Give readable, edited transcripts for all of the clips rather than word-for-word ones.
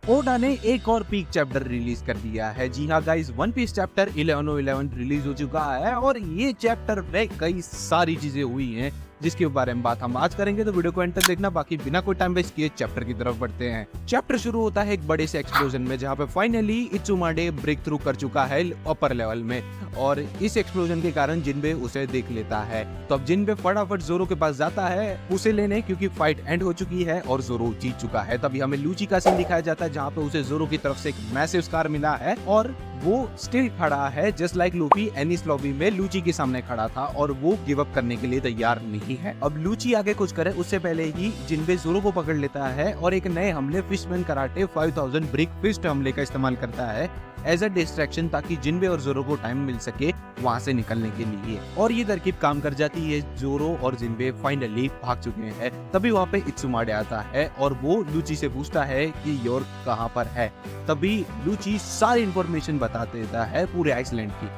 Voda ने एक और पीक चैप्टर रिलीज कर दिया है। जी हाँ guys, one piece chapter 1111 release हो चुका है और ये चैप्टर में कई सारी चीजें हुई हैं जिसके बारे में बात हम आज करेंगे, तो वीडियो को एंड तक देखना। बाकी बिना कोई टाइम वेस्ट किए चैप्टर की तरफ बढ़ते हैं। चैप्टर शुरू होता है एक बड़े से एक्सप्लोजन में, जहाँ पे फाइनली इत्सुमाडे ब्रेक थ्रू कर चुका है अपर लेवल में और इस एक्सप्लोजन के कारण जिनबे उसे देख लेता है। तो अब जिनबे फटाफट जोरो के पास जाता है उसे लेने, क्योंकि फाइट एंड हो चुकी है और जोरो जीत चुका है। तभी हमें लूची का सीन दिखाया जाता है जहाँ पे उसे जोरो की तरफ से एक मैसिव स्कार मिला है और वो स्टिल खड़ा है जस्ट लाइक लूफी एनिस लॉबी में लूची के सामने खड़ा था और वो गिव अप करने के लिए तैयार नहीं है। अब लूची आगे कुछ करे उससे पहले ही जिनबे जोरो को पकड़ लेता है और एक नए हमले फिशमैन कराटे 5000 ब्रिक फिस्ट हमले का इस्तेमाल करता है एज अ डिस्ट्रैक्शन, ताकि जिनबे और जोरो को टाइम मिल सके वहां से निकलने के लिए। और ये तरकीब काम कर जाती है। जोरो और जिनबे फाइनली भाग चुके हैं। तभी वहाँ पे इत्सुमाडे आता है और वो लूची से पूछता है कि योर्क कहाँ पर है। तभी लूची सारी इंफॉर्मेशन बता देता है पूरे आइसलैंड की।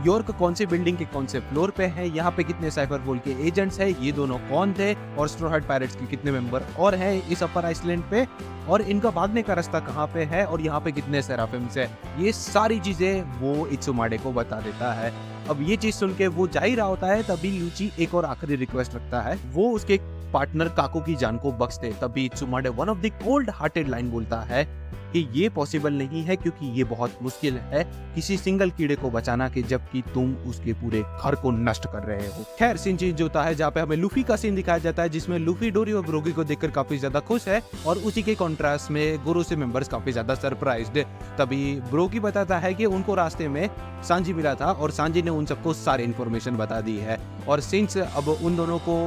योर्क कौन सी बिल्डिंग के कौन से फ्लोर पे है, यहाँ पे कितने साइफर वॉल के एजेंट्स हैं, ये दोनों कौन थे और स्ट्रॉ हैट पायरेट्स के कितने मेंबर और हैं इस अपर आइसलैंड पे, और इनका भागने का रास्ता कहाँ पे है और यहाँ पे कितने सेराफिम्स है। ये सारी चीजें वो इत्सुमाडे को बता देता है। अब ये चीज सुन के वो जा ही रहा होता है, तभी लूची एक और आखिरी रिक्वेस्ट रखता है। वो उसके पार्टनर काको की जान को बख्श दे। तभी Itsumade one of the cold hearted line बोलता है कि ये पॉसिबल नहीं है, क्योंकि ये बहुत मुश्किल है किसी सिंगल कीड़े को बचाना कि जबकि तुम उसके पूरे घर को नष्ट कर रहे हो। खैर सीन चेंज होता है जहाँ पे हमें लूफी का सीन दिखाया जाता है, जिसमें लूफी डोरी और ब्रोगी को देखकर काफी ज्यादा खुश है और उसी के कॉन्ट्रास्ट में गोरो से मेंबर्स काफी ज्यादा सरप्राइज्ड है। तभी ब्रोगी बताता है कि उनको रास्ते में सांजी मिला था और सांजी ने उन सबको सारी इन्फॉर्मेशन बता दी है। और सिंस अब उन दोनों को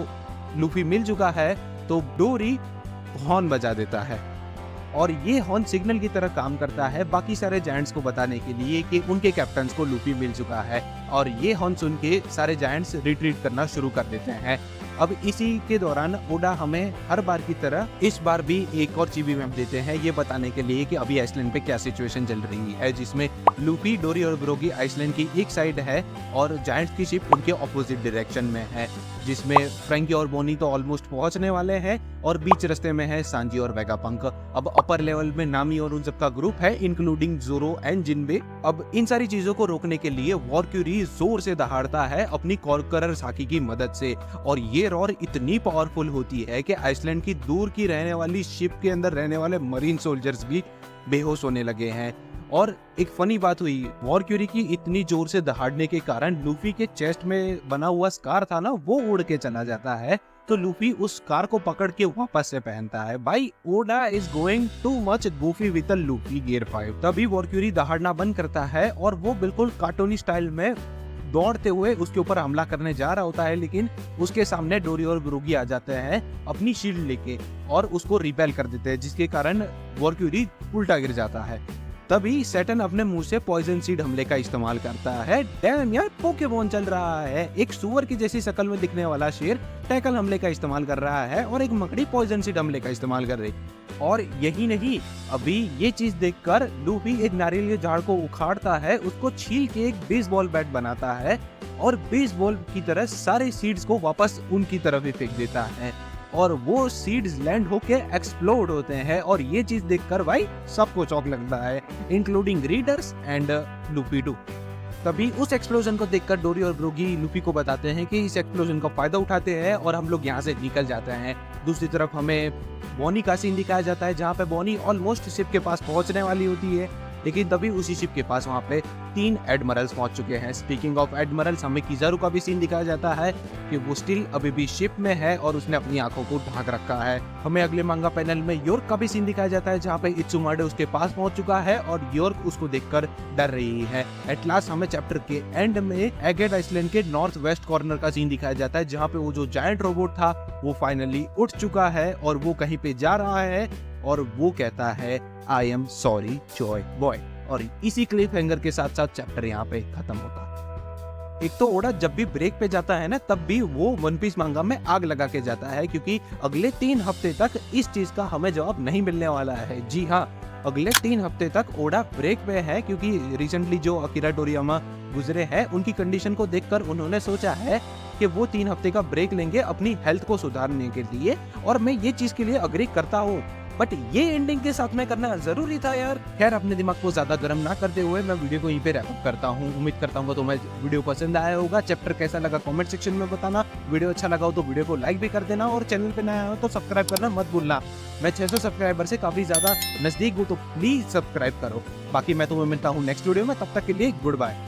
लूफी मिल चुका है तो डोरी हॉर्न बजा देता है और ये हॉर्न सिग्नल की तरह काम करता है बाकी सारे जायंट्स को बताने के लिए कि उनके कैप्टन्स को लूफी मिल चुका है। और ये हॉर्न सुन के सारे जायंट्स रिट्रीट करना शुरू कर देते हैं। अब इसी के दौरान ओडा हमें हर बार की तरह इस बार भी एक और चिबी मैप देते हैं, ये बताने के लिए कि अभी आइसलैंड पे क्या सिचुएशन चल रही है, जिसमें लूफी, डोरी और ब्रोगी आइसलैंड की एक साइड है और जायंट्स की शिप उनके ऑपोजिट डायरेक्शन में है, जिसमें फ्रैंकी और बोनी तो ऑलमोस्ट पहुंचने वाले हैं और बीच रास्ते में है सांजी और वेगापंक। अब अपर लेवल में नामी और उन सबका ग्रुप है इंक्लूडिंग जोरो एंड जिनबे। अब इन सारी चीजों को रोकने के लिए वॉरक्यूरी जोर से दहाड़ता है अपनी कॉन्करर साकी की मदद से और ये रॉर इतनी पावरफुल होती है कि आइसलैंड की दूर की रहने वाली शिप के अंदर रहने वाले मरीन सोल्जर्स भी बेहोश होने लगे हैं। और एक फनी बात हुई, वॉरक्यूरी की इतनी जोर से दहाड़ने के कारण लूफी के चेस्ट में बना हुआ स्कार था ना, वो उड़ के चला जाता है। तो लूफी उस स्कार को पकड़ के वापस से पहनता है। भाई Oda is going to much goofy with Luffy gear 5। तभी वॉरक्यूरी दहाड़ना बंद करता है और वो बिल्कुल कार्टूनी स्टाइल में दौड़ते हुए उसके ऊपर हमला करने जा रहा होता है, लेकिन उसके सामने डोरी और ब्रोगी आ जाते हैं अपनी शील्ड लेके और उसको रिपेल कर देते हैं, जिसके कारण वॉरक्यूरी उल्टा गिर जाता है। तभी सैटर्न अपने मुंह से पॉइजन सीड हमले का इस्तेमाल करता है। डैम यार, पोकेमॉन चल रहा है। एक सुअर की जैसी शक्ल में दिखने वाला शेर टैकल हमले का इस्तेमाल कर रहा है और एक मकड़ी पॉइजन सीड हमले का इस्तेमाल कर रही। और यही नहीं, अभी ये चीज देखकर लूफी एक नारियल के झाड़ को उखाड़ता है, उसको छील के एक बेसबॉल बैट बनाता है और बेसबॉल की तरह सारे सीड्स को वापस उनकी तरफ ही फेंक देता है और वो सीड्स लैंड होके एक्सप्लोड होते हैं। और ये चीज देखकर भाई सबको चौंक लगता है, including readers and Luffy too. तभी उस एक्सप्लोजन को देखकर डोरी और ब्रोगी लूफी को बताते हैं कि इस एक्सप्लोजन का फायदा उठाते हैं और हम लोग यहाँ से निकल जाते हैं। दूसरी तरफ हमें बोनी का सीन दिखाया जाता है, जहाँ पे बोनी ऑलमोस्ट शिप के पास पहुंचने वाली होती है, लेकिन तभी उसी शिप के पास वहाँ पे 3 एडमरल्स पहुंच चुके हैं। स्पीकिंग ऑफ एडमरल्स, हमें किजारू का भी सीन दिखाया जाता है कि वो स्टिल अभी भी शिप में है और उसने अपनी आंखों को ढक रखा है। हमें अगले मांगा पैनल में योर्क का भी सीन दिखाया जाता है, जहाँ पे इत्सुमाडे उसके पास पहुंच चुका है और योर्क उसको देखकर डर रही है। एट लास्ट हमें चैप्टर के एंड में एगेट आइसलैंड के नॉर्थ वेस्ट कॉर्नर का सीन दिखाया जाता है, जहाँ पे वो जो जायंट रोबोट था वो फाइनली उठ चुका है और वो कहीं पे जा रहा है और वो कहता है I am sorry Joy boy. और इसी क्लिफ हैंगर के साथ साथ चैप्टर यहाँ पे खत्म होता है। एक तो ओडा जब भी ब्रेक पे जाता है ना, तब भी वो वन पीस मांगा में आग लगा के जाता है, क्योंकि अगले 3 हफ्ते तक इस चीज का हमें जवाब नहीं मिलने वाला है। जी हाँ, अगले 3 हफ्ते तक ओडा ब्रेक पे है, क्योंकि रिसेंटली जो अकीरा टोरियामा गुजरे हैं उनकी कंडीशन को देखकर उन्होंने सोचा है कि वो 3 हफ्ते का ब्रेक लेंगे अपनी हेल्थ को सुधारने के लिए। और मैं ये चीज के लिए अग्री करता हूँ बट ये एंडिंग के साथ में करना जरूरी था यार। खैर अपने दिमाग को ज्यादा गर्म ना करते हुए मैं वीडियो को यहीं पे रैप अप करता हूँ। उम्मीद करता हूँ तुम्हें वीडियो पसंद आया होगा। चैप्टर कैसा लगा कमेंट सेक्शन में बताना। वीडियो अच्छा लगा हो तो वीडियो को लाइक भी कर देना और चैनल पे नया हो तो सब्सक्राइब करना मत भूलना। मैं 600 सब्सक्राइबर से काफी ज्यादा नजदीक हूँ तो प्लीज सब्सक्राइब करो। बाकी मैं तुम्हें मिलता हूँ नेक्स्ट वीडियो में, तब तक के लिए गुड बाय।